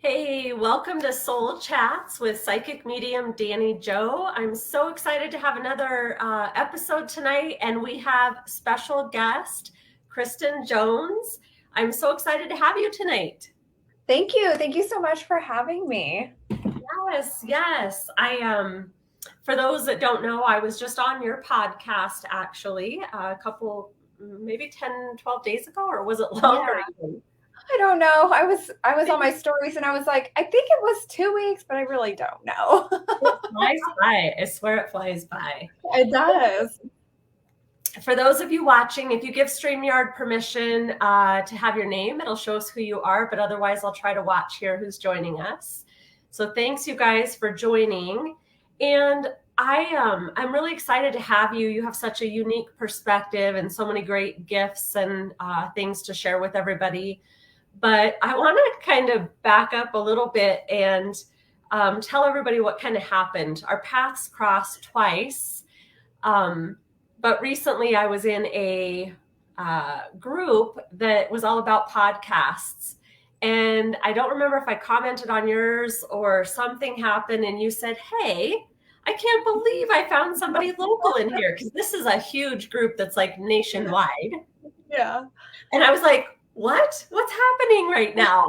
Hey, welcome to Soul Chats with Psychic Medium Dani Joe. I'm so excited to have another episode tonight, and we have special guest Kristen Jones. I'm so excited to have you tonight. Thank you. Thank you so much for having me. Yes, yes. For those that don't know, I was just on your podcast actually a couple, maybe 10, 12 days ago, or was it Yeah, longer even? I don't know. I was on my stories and I was like, I think it was 2 weeks, but I really don't know. It flies by. I swear it flies by. It does. For those of you watching, if you give StreamYard permission to have your name, it'll show us who you are, but otherwise I'll try to watch here who's joining us. So thanks you guys for joining. And I'm really excited to have you. You have such a unique perspective and so many great gifts and things to share with everybody. But I want to kind of back up a little bit and tell everybody what kind of happened. Our paths crossed twice. But recently I was in a group that was all about podcasts. And I don't remember if I commented on yours or something happened and you said, hey, I can't believe I found somebody local in here because this is a huge group that's like nationwide. Yeah. And I was like, what? What's happening right now?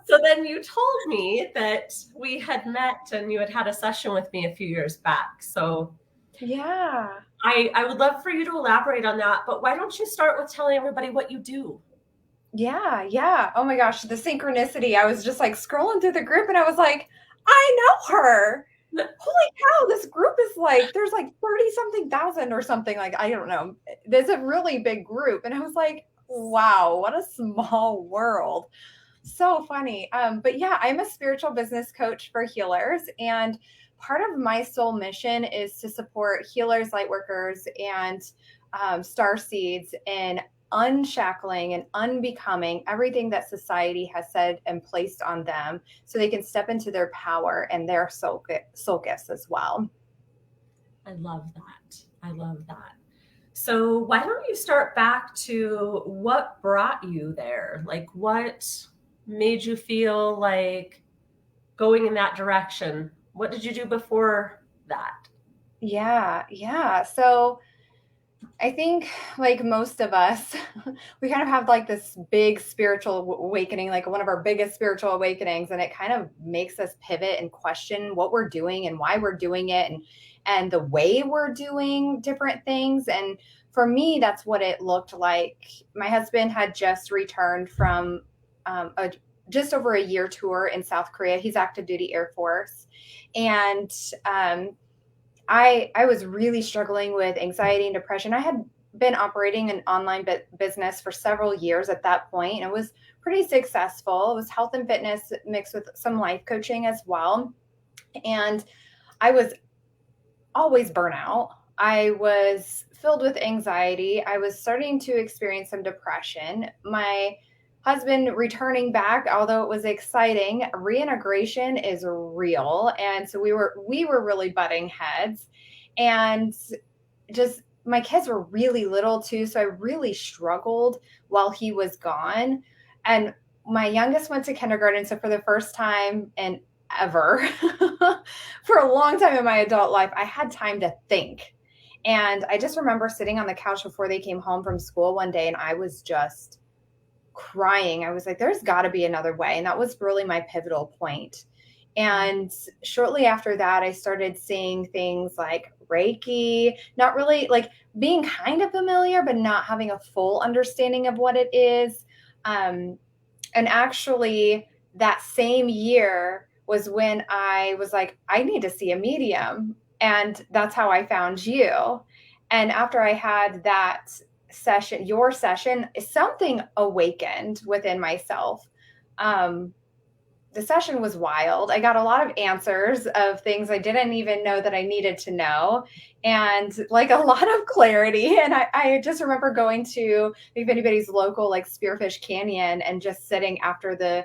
So then you told me that we had met and you had had a session with me a few years back. So Yeah. I would love for you to elaborate on that, but why don't you start with telling everybody what you do? Yeah. Yeah. Oh my gosh, the synchronicity. I was just like scrolling through the group and I was like, I know her. Holy cow, this group is like, there's like 30 something thousand or something. Like, I don't know. There's a really big group. And I was like, wow, what a small world. So funny. But yeah, I'm a spiritual business coach for healers. And part of my soul mission is to support healers, light workers, and star seeds in unshackling and unbecoming everything that society has said and placed on them so they can step into their power and their soul gifts as well. I love that. I love that. So why don't you start back to what brought you there? Like what made you feel like going in that direction? What did you do before that? Yeah. Yeah. So I think, like most of us, we kind of have like this big spiritual awakening, like one of our biggest spiritual awakenings, and it kind of makes us pivot and question what we're doing and why we're doing it and the way we're doing different things. And for me, that's what it looked like. My husband had just returned from a just over a year tour in South Korea. He's active duty Air Force, and I was really struggling with anxiety and depression. I had been operating an online business for several years at that point, and it was pretty successful. It was health and fitness mixed with some life coaching as well. And I was always burnout. I was filled with anxiety. I was starting to experience some depression. My husband returning back, although it was exciting, reintegration is real. And so we were really butting heads. And just my kids were really little too, so I really struggled while he was gone. And my youngest went to kindergarten, so for the first time and ever for a long time in my adult life, I had time to think. And I just remember sitting on the couch before they came home from school one day and I was just crying. I was like, there's got to be another way. And that was really my pivotal point. And shortly after that, I started seeing things like Reiki, not really like being kind of familiar, but not having a full understanding of what it is. And actually, that same year was when I was like, I need to see a medium. And that's how I found you. And after I had that session, your session, something awakened within myself. The session was wild. I got a lot of answers of things I didn't even know that I needed to know, and like a lot of clarity. And I just remember going to, if anybody's local, like Spearfish Canyon, and just sitting after the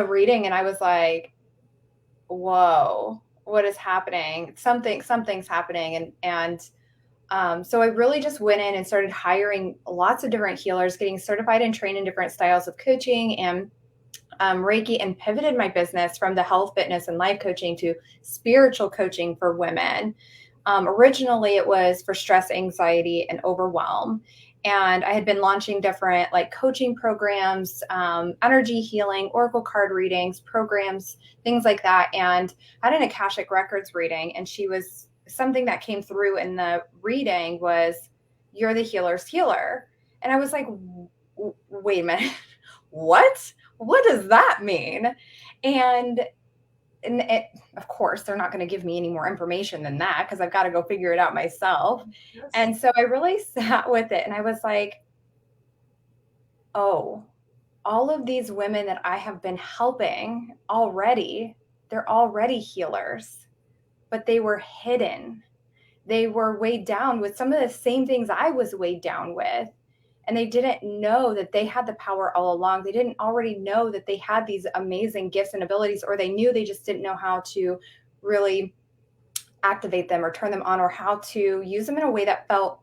reading, and I was like, whoa, what is happening? Something's happening. So I really just went in and started hiring lots of different healers, getting certified and trained in different styles of coaching and Reiki and pivoted my business from the health, fitness, and life coaching to spiritual coaching for women. Originally, it was for stress, anxiety, and overwhelm. And I had been launching different like coaching programs, energy healing, oracle card readings, programs, things like that. And I had an Akashic Records reading, and something that came through in the reading was, "You're the healer's healer." And I was like, wait a minute, what? What does that mean? And of course, they're not going to give me any more information than that because I've got to go figure it out myself. Yes. And so I really sat with it and I was like, oh, all of these women that I have been helping already, they're already healers, but they were hidden. They were weighed down with some of the same things I was weighed down with. And they didn't know that they had the power all along. They didn't already know that they had these amazing gifts and abilities, or they knew, they just didn't know how to really activate them or turn them on, or how to use them in a way that felt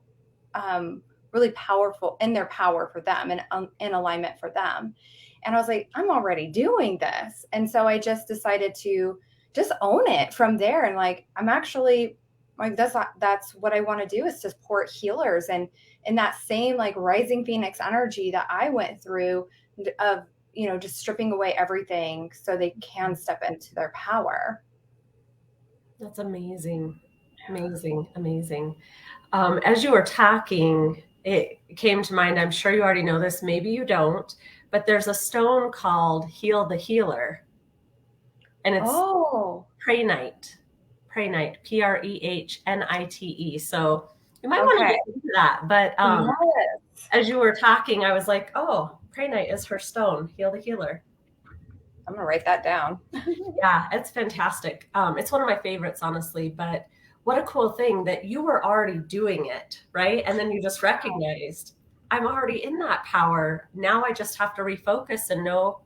really powerful, in their power for them and in alignment for them. And I was like, I'm already doing this. And so I just decided to just own it from there. And like, I'm actually like, that's what I want to do, is to support healers and in that same like rising phoenix energy that I went through of, just stripping away everything so they can step into their power. That's amazing. Amazing. Amazing. As you were talking, it came to mind, I'm sure you already know this, maybe you don't, but there's a stone called Heal the Healer. And it's Prehnite. Prehnite, Prehnite. So you might want to get into that. But yes. As you were talking, I was like, oh, Prehnite is her stone, Heal the Healer. I'm going to write that down. Yeah, it's fantastic. It's one of my favorites, honestly. But what a cool thing that you were already doing it, right? And then you just recognized, I'm already in that power. Now I just have to refocus and know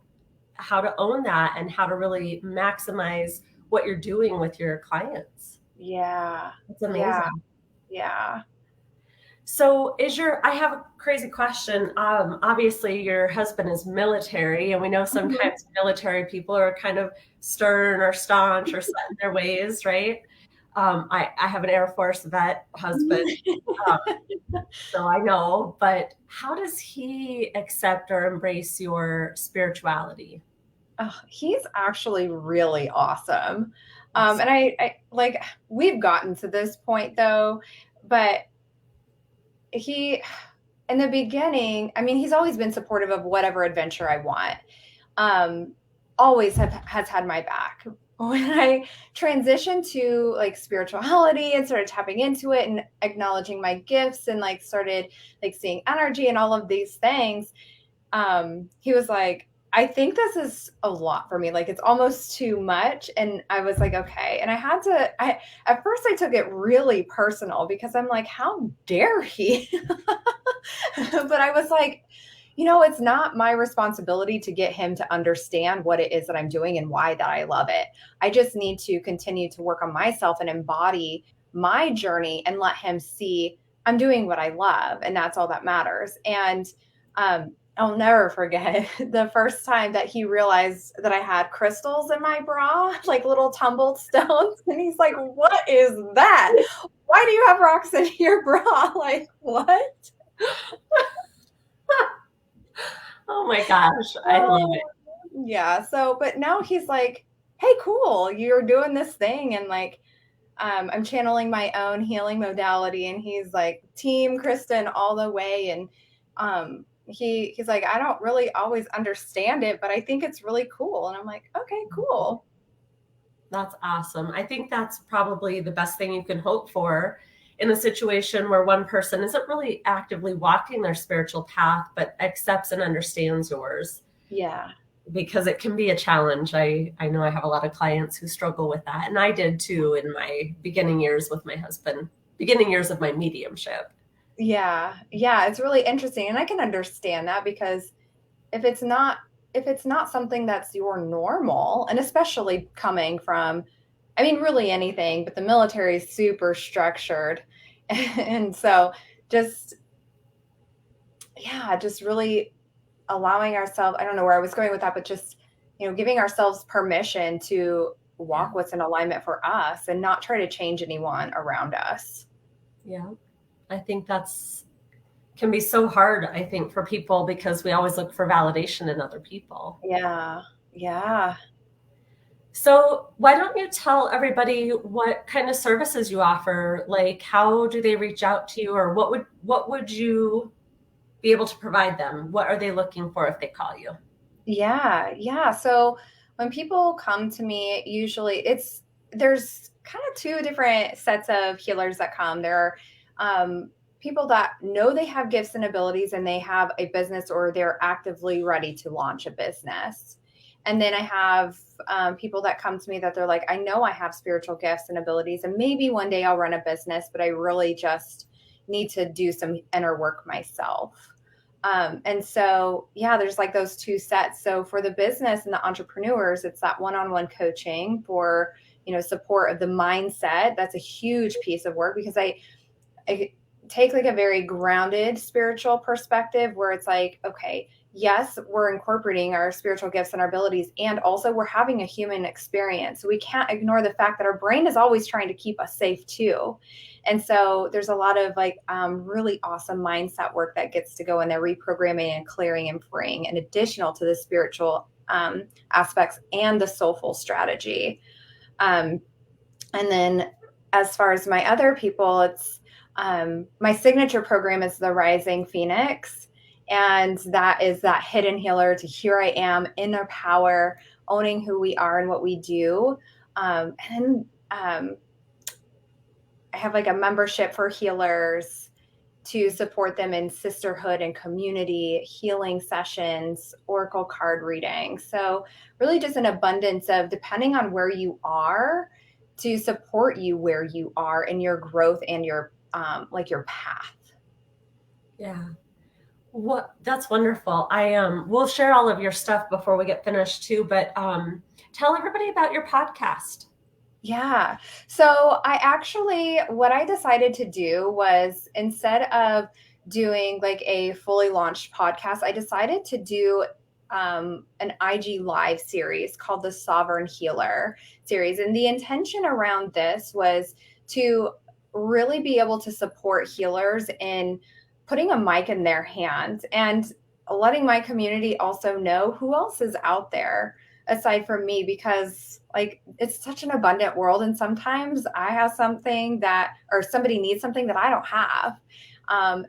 how to own that and how to really maximize what you're doing with your clients. Yeah. It's amazing. Yeah. So I have a crazy question. Obviously your husband is military, and we know sometimes military people are kind of stern or staunch or set in their ways, right? I have an Air Force vet husband, so I know, but how does he accept or embrace your spirituality? Oh, he's actually really awesome. And I like, we've gotten to this point though, but he, in the beginning, I mean, he's always been supportive of whatever adventure I want. Always has had my back. When I transitioned to like spirituality and started tapping into it and acknowledging my gifts and like started like seeing energy and all of these things, he was like, I think this is a lot for me. Like, it's almost too much. And I was like, okay. And at first I took it really personal because I'm like, how dare he? But I was like, it's not my responsibility to get him to understand what it is that I'm doing and why that I love it. I just need to continue to work on myself and embody my journey and let him see I'm doing what I love. And that's all that matters. And, I'll never forget the first time that he realized that I had crystals in my bra, like little tumbled stones. And he's like, what is that? Why do you have rocks in your bra? Like, what? Oh my gosh, I love it. Yeah. So, but now he's like, hey, cool, you're doing this thing. And like, I'm channeling my own healing modality. And he's like, Team Kristen all the way. And he's like, I don't really always understand it, but I think it's really cool. And I'm like, okay, cool. That's awesome. I think that's probably the best thing you can hope for in a situation where one person isn't really actively walking their spiritual path, but accepts and understands yours. Yeah. Because it can be a challenge. I know I have a lot of clients who struggle with that. And I did too in my beginning years with my husband, beginning years of my mediumship. Yeah. Yeah. It's really interesting. And I can understand that because if it's not something that's your normal, and especially coming from, I mean, really anything, but the military is super structured. And so just really allowing ourselves, I don't know where I was going with that, but just giving ourselves permission to Yeah. walk what's in alignment for us and not try to change anyone around us. Yeah. I think that's can be so hard, I think, for people because we always look for validation in other people. Yeah. Yeah. So, why don't you tell everybody what kind of services you offer? Like, how do they reach out to you, or what would you be able to provide them? What are they looking for if they call you? Yeah. Yeah. So when people come to me, usually there's kind of two different sets of healers that come. There are people that know they have gifts and abilities and they have a business or they're actively ready to launch a business. And then I have people that come to me that they're like, I know I have spiritual gifts and abilities, and maybe one day I'll run a business, but I really just need to do some inner work myself. And so, yeah, there's like those two sets. So for the business and the entrepreneurs, it's that one-on-one coaching for, support of the mindset. That's a huge piece of work because I take like a very grounded spiritual perspective where it's like, okay, yes, we're incorporating our spiritual gifts and our abilities, and also we're having a human experience. So we can't ignore the fact that our brain is always trying to keep us safe too. And so there's a lot of like really awesome mindset work that gets to go in there, reprogramming and clearing and freeing, and additional to the spiritual aspects and the soulful strategy. Um, and then as far as my other people, it's my signature program is the Rising Phoenix. And that is that hidden healer to here I am in their power, owning who we are and what we do. And I have like a membership for healers to support them in sisterhood and community healing sessions, oracle card reading. So really just an abundance of, depending on where you are, to support you where you are in your growth and your like your path. Yeah. That's wonderful. I we'll share all of your stuff before we get finished too, but tell everybody about your podcast. Yeah. So what I decided to do was, instead of doing like a fully launched podcast, I decided to do an IG live series called the Sovereign Healer series. And the intention around this was to really be able to support healers in putting a mic in their hands and letting my community also know who else is out there aside from me, because like it's such an abundant world and sometimes I have something that, or somebody needs something that I don't have.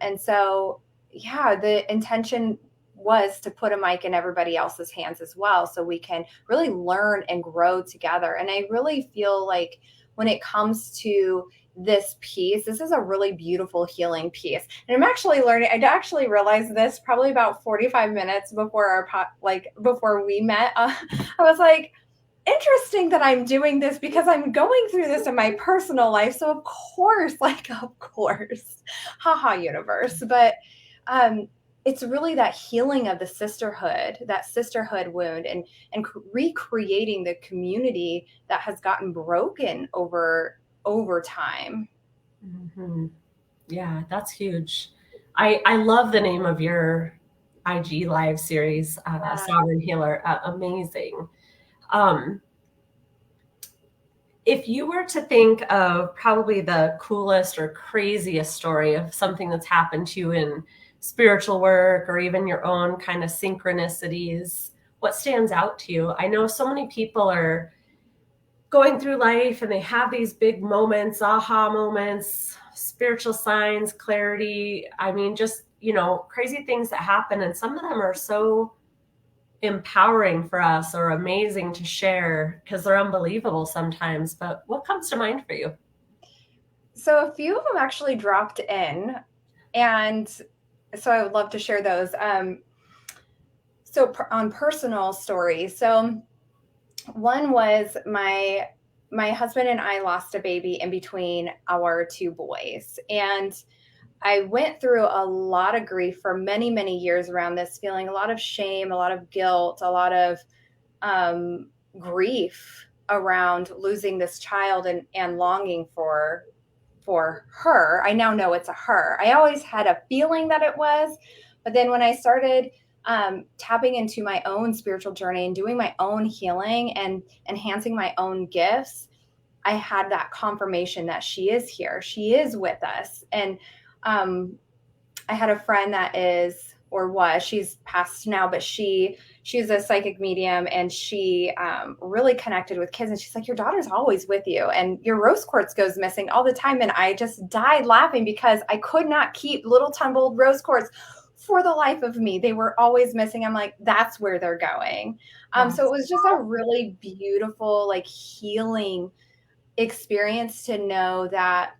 And so yeah, the intention was to put a mic in everybody else's hands as well, so we can really learn and grow together. And I really feel like when it comes to this piece, this is a really beautiful healing piece. And I'm actually learning, I actually realized this probably about 45 minutes before before we met. I was like, interesting that I'm doing this because I'm going through this in my personal life. So of course, haha, universe. But it's really that healing of the sisterhood, that sisterhood wound, and recreating the community that has gotten broken over time. Mm-hmm. Yeah, that's huge. I love the name of your IG live series, Yeah. Sovereign Healer. Amazing. Um, if you were to think of probably the coolest or craziest story of something that's happened to you in spiritual work or even your own kind of synchronicities, what stands out to you? I know so many people are going through life and they have these big moments, aha moments, spiritual signs, clarity. I mean, just, crazy things that happen. And some of them are so empowering for us or amazing to share because they're unbelievable sometimes. But what comes to mind for you? So a few of them actually dropped in, and so I would love to share those. On personal stories. So one was my husband and I lost a baby in between our two boys, and I went through a lot of grief for many, many years around this, feeling a lot of shame, a lot of guilt, a lot of grief around losing this child, and longing for her. I now know it's a her. I always had a feeling that it was, but then when I started tapping into my own spiritual journey and doing my own healing and enhancing my own gifts, I had that confirmation that she is here. She is with us. And I had a friend that is, or was, she's passed now, but she's a psychic medium, and she really connected with kids. And she's like, your daughter's always with you, and your rose quartz goes missing all the time. And I just died laughing because I could not keep little tumbled rose quartz for the life of me. They were always missing. I'm like, that's where they're going. So it was just a really beautiful, like, healing experience to know that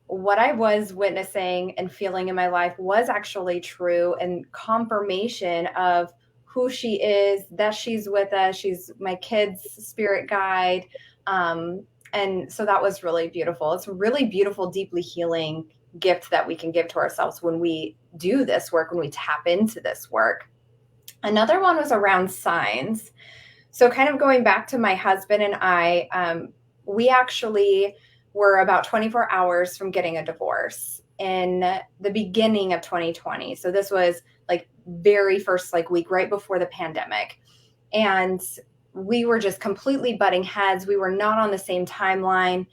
what I was witnessing and feeling in my life was actually true, and confirmation of who she is, that she's with us. She's my kid's spirit guide. And so that was really beautiful. It's a really beautiful, deeply healing gift that we can give to ourselves when we do this work, when we tap into this work. Another one was around signs. So kind of going back to my husband and I, we actually were about 24 hours from getting a divorce in the beginning of 2020. So this was like very first like week right before the pandemic. And we were just completely butting heads. We were not on the same timeline.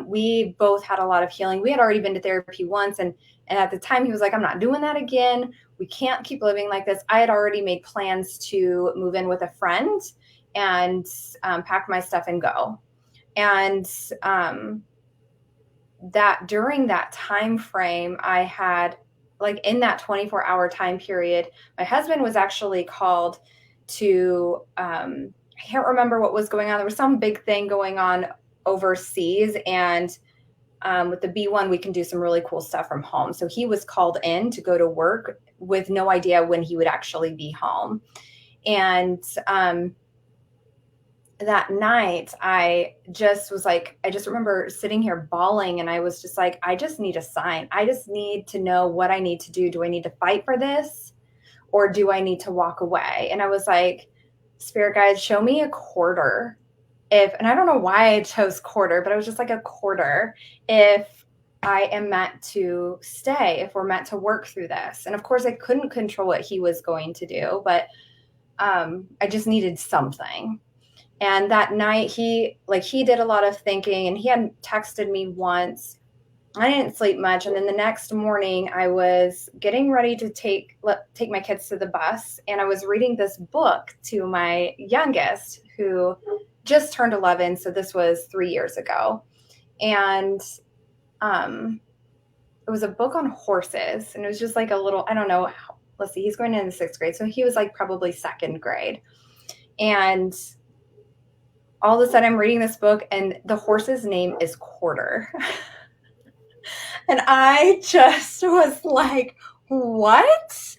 We both had a lot of healing. We had already been to therapy once. And at the time he was like, I'm not doing that again. We can't keep living like this. I had already made plans to move in with a friend and pack my stuff and go. And that during that time frame, I had, like, in that 24-hour time period, my husband was actually called to, I can't remember what was going on. There was some big thing going on overseas, and with the B1, we can do some really cool stuff from home. So he was called in to go to work with no idea when he would actually be home. And that night, I just was like, I just remember sitting here bawling, and I was just like, I just need a sign. I just need to know what I need to do. Do I need to fight for this, or do I need to walk away? And I was like, spirit guides, show me a quarter. And I don't know why I chose quarter, but I was just like, a quarter. If I am meant to stay, if we're meant to work through this. And of course I couldn't control what he was going to do, but I just needed something. And that night he did a lot of thinking, and he had texted me once. I didn't sleep much. And then the next morning I was getting ready to take my kids to the bus. And I was reading this book to my youngest, who just turned 11. So this was 3 years ago. And it was a book on horses. And it was just like a little, I don't know. Let's see, he's going into 6th grade. So he was like probably 2nd grade. And all of a sudden I'm reading this book, and the horse's name is Quarter. And I just was like, what?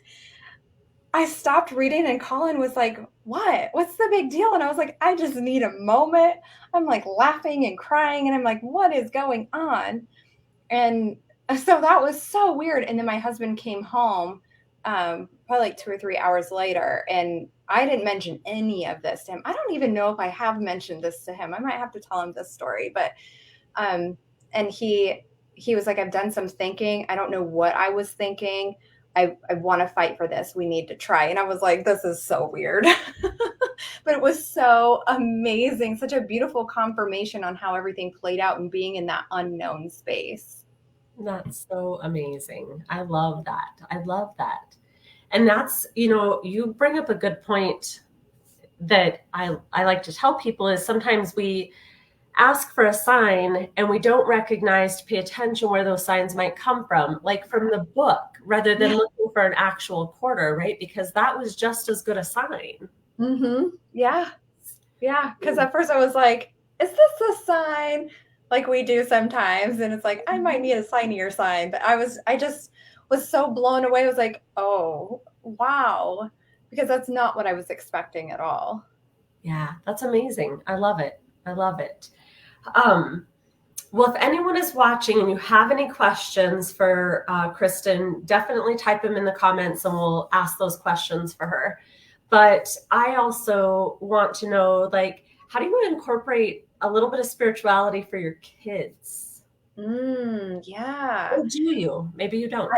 I stopped reading, and Colin was like, what? What's the big deal? And I was like, I just need a moment. I'm like laughing and crying, and I'm like, what is going on? And so that was so weird. And then my husband came home probably like 2 or 3 hours later, and I didn't mention any of this to him. I don't even know if I have mentioned this to him. I might have to tell him this story, but and he was like, I've done some thinking. I don't know what I was thinking. I want to fight for this. We need to try. And I was like, this is so weird. But it was so amazing. Such a beautiful confirmation on how everything played out and being in that unknown space. That's so amazing. I love that. I love that. And that's, you bring up a good point that I like to tell people is sometimes we ask for a sign and we don't recognize to pay attention where those signs might come from, like from the book, rather than looking for an actual quarter, right? Because that was just as good a sign. Mm-hmm. Yeah. Yeah. Because at first I was like, is this a sign? Like we do sometimes. And it's like, I might need a signier sign. But I just was so blown away. I was like, oh, wow. Because that's not what I was expecting at all. Yeah, that's amazing. I love it. I love it. Well, if anyone is watching and you have any questions for Kristen, definitely type them in the comments and we'll ask those questions for her. But I also want to know, like, how do you incorporate a little bit of spirituality for your kids? Yeah. Or do you? Maybe you don't.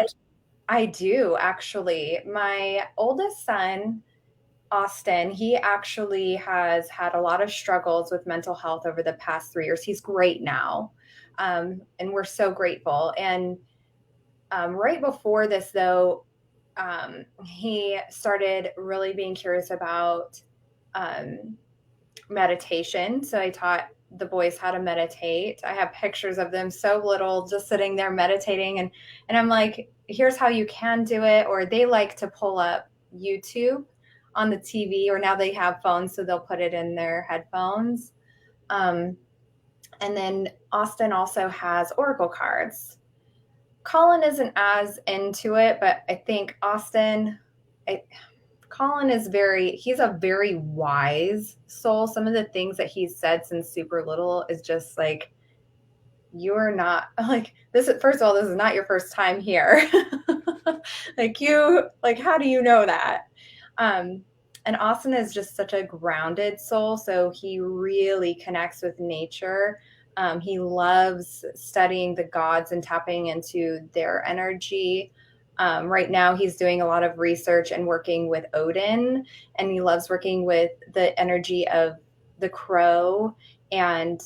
I do actually. My oldest son, Austin, he actually has had a lot of struggles with mental health over the past 3 years. He's great now. And we're so grateful. And right before this, though, he started really being curious about um, meditation. So I taught the boys how to meditate. I have pictures of them so little just sitting there meditating, and I'm like, here's how you can do it. Or they like to pull up YouTube on the TV, or now they have phones, so they'll put it in their headphones. Um, and then Austin also has oracle cards. Colin isn't as into it, but I think Austin, I, Colin is he's a very wise soul. Some of the things that he's said since super little is just like, you're not like this. First of all, this is not your first time here. How do you know that? Um, and Austin is just such a grounded soul. So he really connects with nature. He loves studying the gods and tapping into their energy. Right now, he's doing a lot of research and working with Odin, and he loves working with the energy of the crow and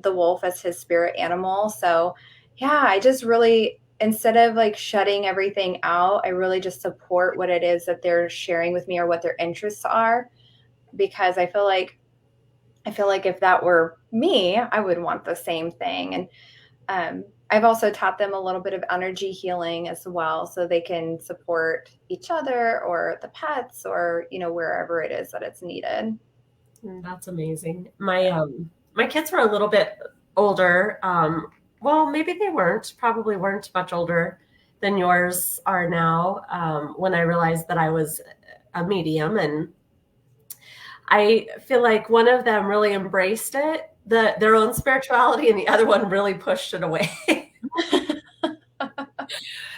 the wolf as his spirit animal. So, yeah, I just really, instead of like shutting everything out, I really just support what it is that they're sharing with me or what their interests are, because I feel like if that were me, I would want the same thing. And I've also taught them a little bit of energy healing as well, so they can support each other or the pets, or wherever it is that it's needed. That's amazing. My kids were a little bit older. Well, maybe they weren't, probably weren't much older than yours are now, when I realized that I was a medium. And I feel like one of them really embraced it, their own spirituality, and the other one really pushed it away.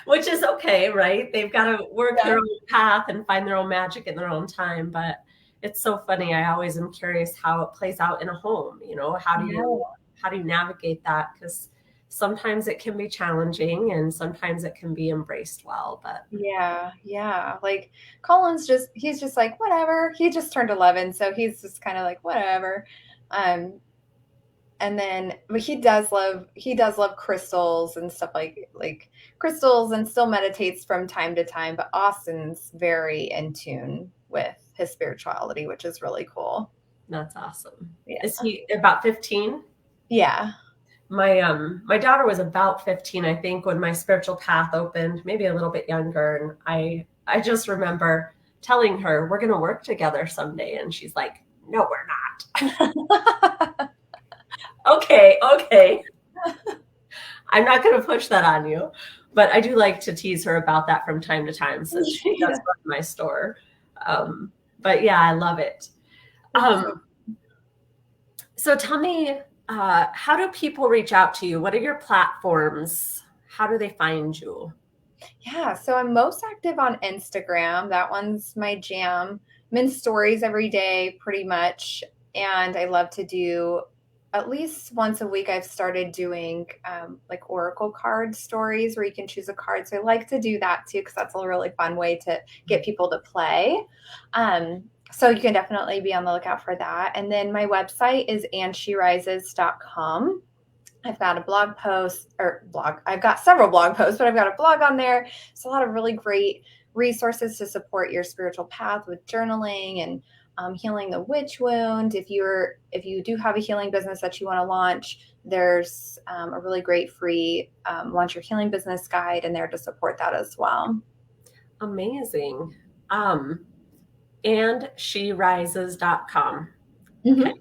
Which is okay, right? They've got to work Yeah. their own path and find their own magic in their own time. But it's so funny. I always am curious how it plays out in a home. How do you navigate that? Because sometimes it can be challenging and sometimes it can be embraced well. But Yeah, yeah. Like he's just like, whatever. He just turned 11, so he's just kind of like, whatever. Um, and then, but he does love crystals and stuff, like crystals, and still meditates from time to time. But Austin's very in tune with his spirituality, which is really cool. that's awesome. Yeah. Is he about 15? Yeah. My daughter was about 15, I think, when my spiritual path opened, maybe a little bit younger. And I just remember telling her, we're going to work together someday. And she's like, no, we're not. Okay. I'm not going to push that on you. But I do like to tease her about that from time to time since she does Yeah. run my store. But yeah, I love it. Um, so tell me, how do people reach out to you? What are your platforms? How do they find you? Yeah, so I'm most active on Instagram. That one's my jam. I'm in stories every day, pretty much. And I love to do at least once a week. I've started doing like oracle card stories where you can choose a card. So I like to do that too, because that's a really fun way to get people to play. So you can definitely be on the lookout for that. And then my website is andsherises.com. I've got a blog post or blog. I've got several blog posts, but I've got a blog on there. It's a lot of really great resources to support your spiritual path with journaling and healing the witch wound. If you do have a healing business that you want to launch, there's a really great free launch your healing business guide in there to support that as well. Amazing. andsherises.com. Mm-hmm. Okay.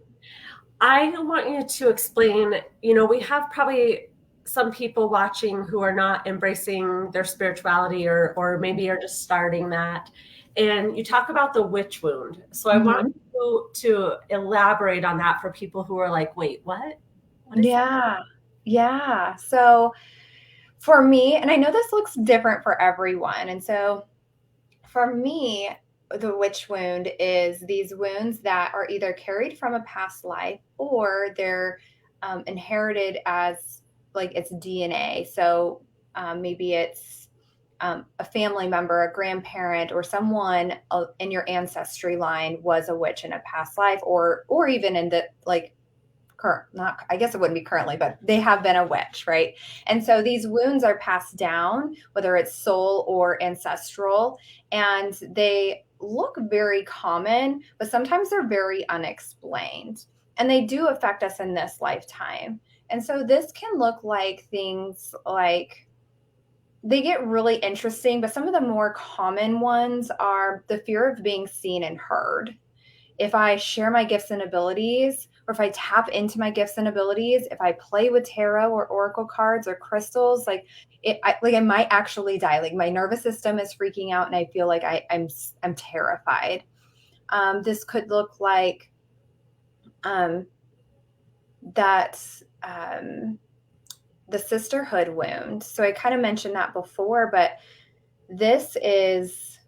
I want you to explain, we have probably some people watching who are not embracing their spirituality, or maybe are just starting that. And you talk about the witch wound. So I want Mm-hmm. you to elaborate on that for people who are like, wait, what? What is that? Yeah. Yeah. So for me, and I know this looks different for everyone. And so for me, the witch wound is these wounds that are either carried from a past life, or they're inherited as like it's DNA. So maybe it's a family member, a grandparent, or someone in your ancestry line was a witch in a past life, or even in the like current, not, I guess it wouldn't be currently, but they have been a witch, right? And so these wounds are passed down, whether it's soul or ancestral, and they look very common, but sometimes they're very unexplained. And they do affect us in this lifetime. And so this can look like things like, they get really interesting, but some of the more common ones are the fear of being seen and heard. If I share my gifts and abilities, or if I tap into my gifts and abilities, if I play with tarot or oracle cards or crystals, like I might actually die. Like my nervous system is freaking out, and I feel like I'm terrified. This could look like that. The sisterhood wound. So I kind of mentioned that before, but this is,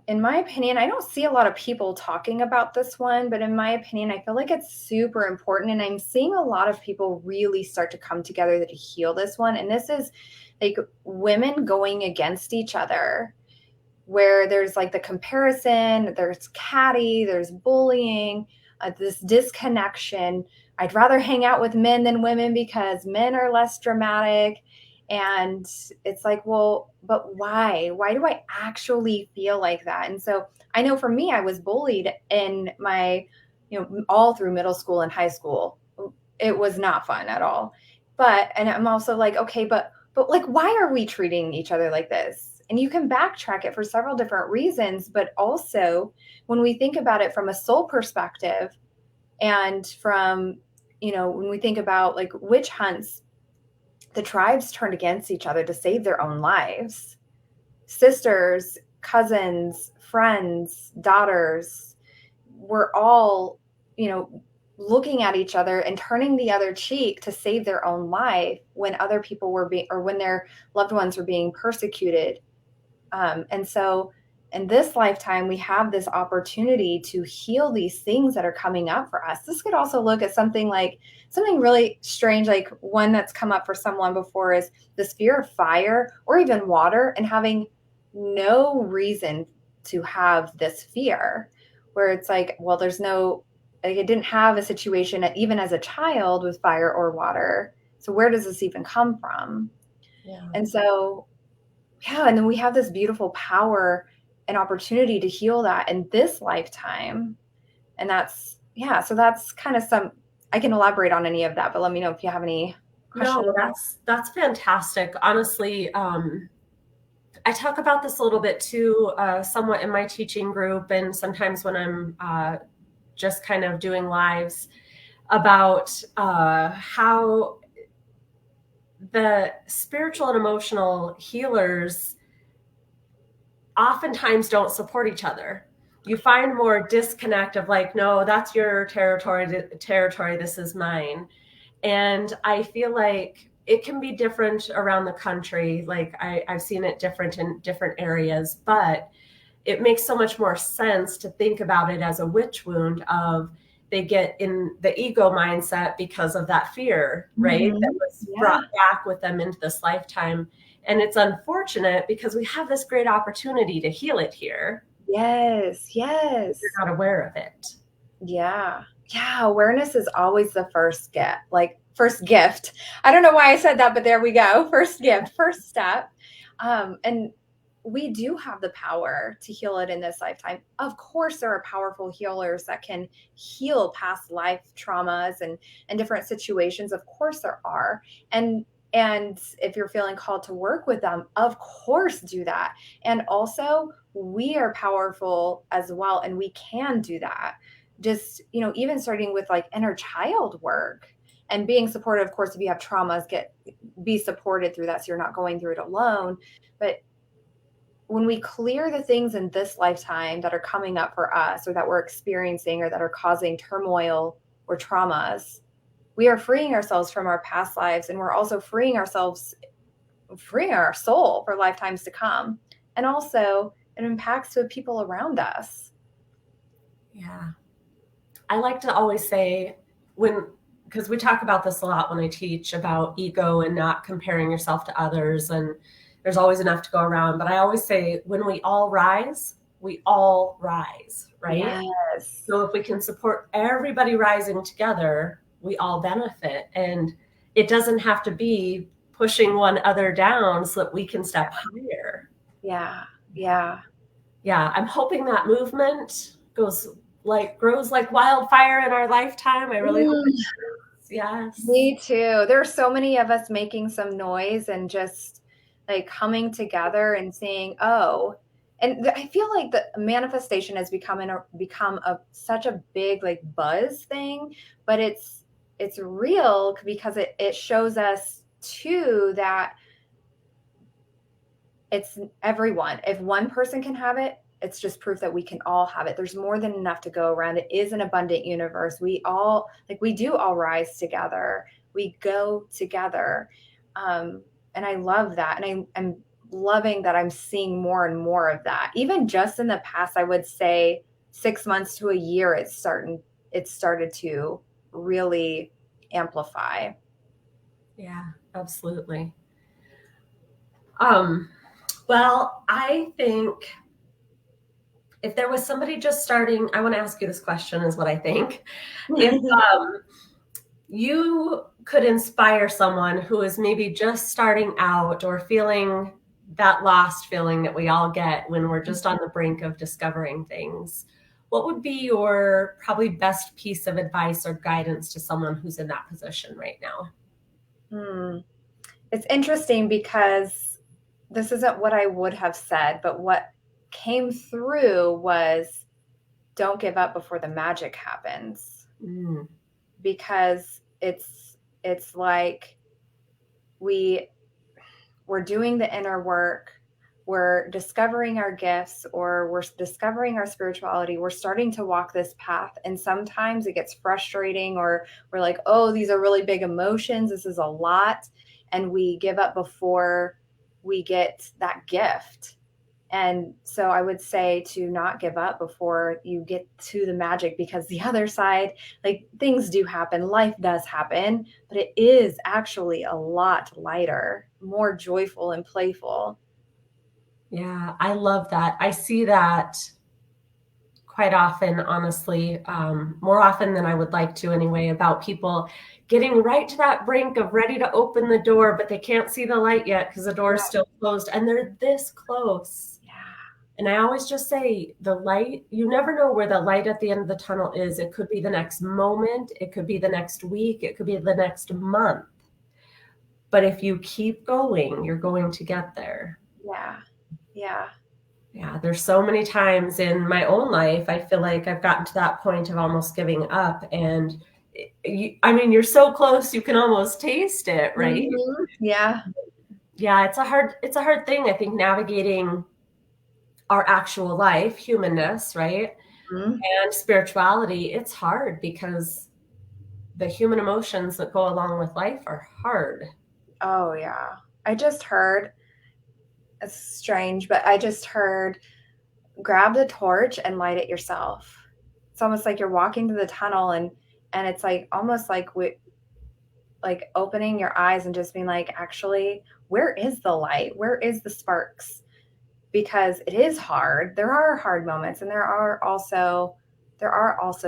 in my opinion, I don't see a lot of people talking about this one, but in my opinion, I feel like it's super important. And I'm seeing a lot of people really start to come together to heal this one. And this is like women going against each other, where there's like the comparison, there's catty, there's bullying, this disconnection. I'd rather hang out with men than women because men are less dramatic. And it's like, well, but why? Why do I actually feel like that? And so I know for me, I was bullied in my, all through middle school and high school. It was not fun at all. And I'm also like, okay, but like, why are we treating each other like this? And you can backtrack it for several different reasons, but also when we think about it from a soul perspective, and from, when we think about like witch hunts, the tribes turned against each other to save their own lives. Sisters, cousins, friends, daughters were all, looking at each other and turning the other cheek to save their own life when other people were when their loved ones were being persecuted. And so in this lifetime, we have this opportunity to heal these things that are coming up for us. This could also look at something really strange, like one that's come up for someone before is this fear of fire or even water, and having no reason to have this fear, where it's like, well, there's no, like, it didn't have a situation even as a child with fire or water. So where does this even come from? Yeah. And so, yeah, and then we have this beautiful power and opportunity to heal that in this lifetime. And that's, so that's kind of I can elaborate on any of that, but let me know if you have any questions. No, that's fantastic. Honestly, I talk about this a little bit too, somewhat in my teaching group, and sometimes when I'm just kind of doing lives, about how the spiritual and emotional healers oftentimes don't support each other. You find more disconnect of like, no, that's your territory, this is mine. And I feel like it can be different around the country. Like I've seen it different in different areas, but it makes so much more sense to think about it as a witch wound of they get in the ego mindset because of that fear, right? Mm-hmm. That was brought back with them into this lifetime. And it's unfortunate because we have this great opportunity to heal it here. Yes. You're not aware of it. Yeah. Awareness is always the first gift. I don't know why I said that, but there we go. First gift, first step. And we do have the power to heal it in this lifetime. Of course, there are powerful healers that can heal past life traumas and different situations. Of course there are. And if you're feeling called to work with them, of course do that. And also, we are powerful as well, and we can do that. Just, even starting with like inner child work and being supported. Of course, if you have traumas, be supported through that so you're not going through it alone. But when we clear the things in this lifetime that are coming up for us, or that we're experiencing, or that are causing turmoil or traumas, we are freeing ourselves from our past lives, and we're also freeing our soul for lifetimes to come. And also it impacts the people around us. Yeah. I like to always say, because we talk about this a lot when I teach about ego and not comparing yourself to others. And there's always enough to go around. But I always say, when we all rise, right? Yes. So if we can support everybody rising together, we all benefit. And it doesn't have to be pushing one other down so that we can step higher. Yeah. Yeah. Yeah, I'm hoping that movement grows like wildfire in our lifetime. I really hope it does. Yes. Me too. There are so many of us making some noise and just like coming together and saying, "Oh," and I feel like the manifestation has become a such a big like buzz thing, but it's real because it shows us too that it's everyone. If one person can have it, it's just proof that we can all have it. There's more than enough to go around. It is an abundant universe. We do all rise together. We go together. And I love that. And I'm loving that I'm seeing more and more of that. Even just in the past, I would say 6 months to a year, it started to really amplify. Yeah, absolutely. Um, well, I think if there was somebody just starting, I want to ask you this question is what I think. If you could inspire someone who is maybe just starting out or feeling that lost feeling that we all get when we're just on the brink of discovering things, what would be your probably best piece of advice or guidance to someone who's in that position right now? It's interesting because this isn't what I would have said, but what came through was don't give up before the magic happens. Mm. Because it's like we're doing the inner work, we're discovering our gifts, or we're discovering our spirituality, we're starting to walk this path, and sometimes it gets frustrating, or we're like, oh, these are really big emotions, this is a lot, and we give up before we get that gift. And so I would say to not give up before you get to the magic, because the other side, like, things do happen, life does happen, but it is actually a lot lighter, more joyful and playful. Yeah, I love that. I see that quite often, honestly, more often than I would like to anyway, about people getting right to that brink of ready to open the door, but they can't see the light yet because the door is Yeah. still closed and they're this close. Yeah. And I always just say the light, you never know where the light at the end of the tunnel is. It could be the next moment, it could be the next week, it could be the next month. But if you keep going, you're going to get there. Yeah. Yeah. Yeah, there's so many times in my own life, I feel like I've gotten to that point of almost giving up. And I mean, you're so close, you can almost taste it, right? Mhm. Yeah. Yeah, it's a hard thing, I think, navigating our actual life, humanness, right? Mhm. And spirituality. It's hard because the human emotions that go along with life are hard. Oh, yeah. I just heard, it's strange, but I just heard, grab the torch and light it yourself. It's almost like you're walking to the tunnel, and it's like almost like like opening your eyes and just being like, actually, where is the light? Where is the sparks? Because it is hard. There are hard moments, and there are also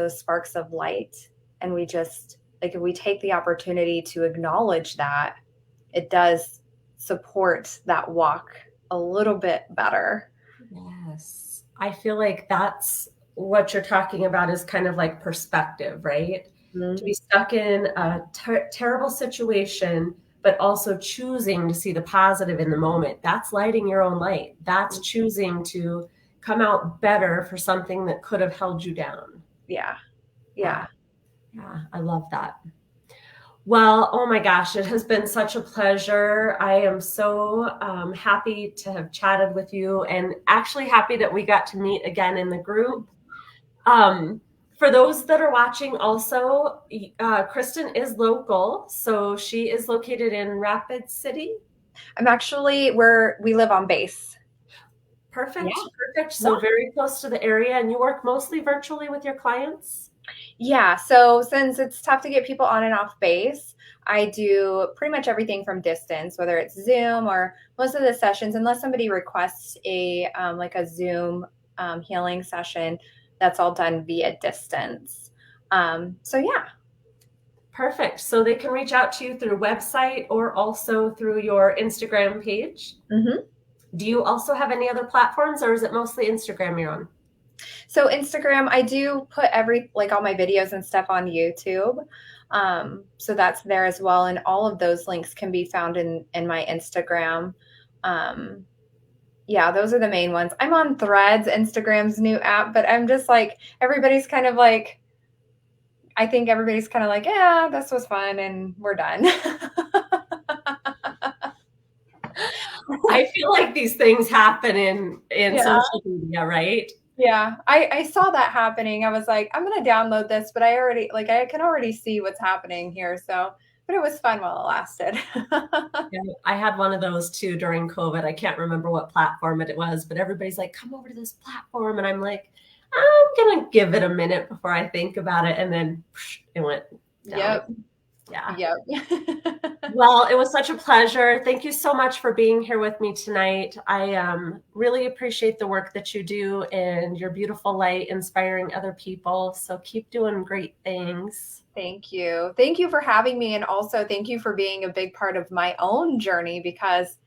sparks of light. And we just, like, if we take the opportunity to acknowledge that, it does support that walk a little bit better. Yes. I feel like that's what you're talking about is kind of like perspective, right? To Mhm. be stuck in a terrible situation, but also choosing to see the positive in the moment. That's lighting your own light. That's choosing to come out better for something that could have held you down. Yeah. Yeah. Yeah. Yeah. I love that. Well, oh my gosh, it has been such a pleasure. I am so happy to have chatted with you and actually happy that we got to meet again in the group. Um, for those that are watching also, Kristen is local. So she is located in Rapid City. I'm actually where we live on base. Perfect, Yeah. perfect. Yeah. So very close to the area. And you work mostly virtually with your clients? Yeah. So since it's tough to get people on and off base, I do pretty much everything from distance, whether it's Zoom or most of the sessions, unless somebody requests a like a Zoom healing session, that's all done via distance. So yeah. Perfect. So they can reach out to you through website or also through your Instagram page. Mm-hmm. Do you also have any other platforms, or is it mostly Instagram you're on? So Instagram, I do put all my videos and stuff on YouTube. So that's there as well. And all of those links can be found in my Instagram. Um, yeah, those are the main ones. I'm on Threads, Instagram's new app, but I'm just like, I think everybody's kind of like, yeah, this was fun and we're done. I feel like these things happen in Yeah. social media, right? Yeah, I saw that happening. I was like, I'm gonna download this, but I can already see what's happening here. So, but it was fun while it lasted. Yeah, I had one of those too during COVID. I can't remember what platform it was, but everybody's like, come over to this platform. And I'm like, I'm going to give it a minute before I think about it. And then it went down. Yep. Yeah. Yep. Well, it was such a pleasure. Thank you so much for being here with me tonight. I really appreciate the work that you do and your beautiful light inspiring other people. So keep doing great things. Thank you. Thank you for having me. And also thank you for being a big part of my own journey because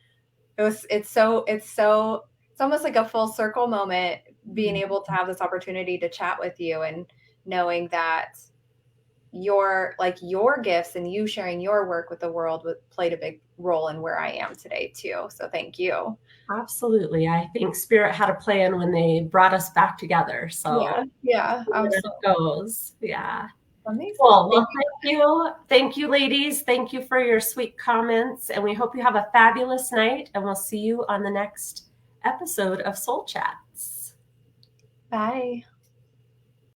it's almost like a full circle moment being able to have this opportunity to chat with you and knowing that your gifts and you sharing your work with the world played a big role in where I am today too. So thank you. Absolutely. I think Spirit had a plan when they brought us back together. So Yeah, where it absolutely. goes. Yeah. Amazing. Cool. Thank Well, you. thank you. Thank you, ladies. Thank you for your sweet comments. And we hope you have a fabulous night. And we'll see you on the next episode of Soul Chats. Bye.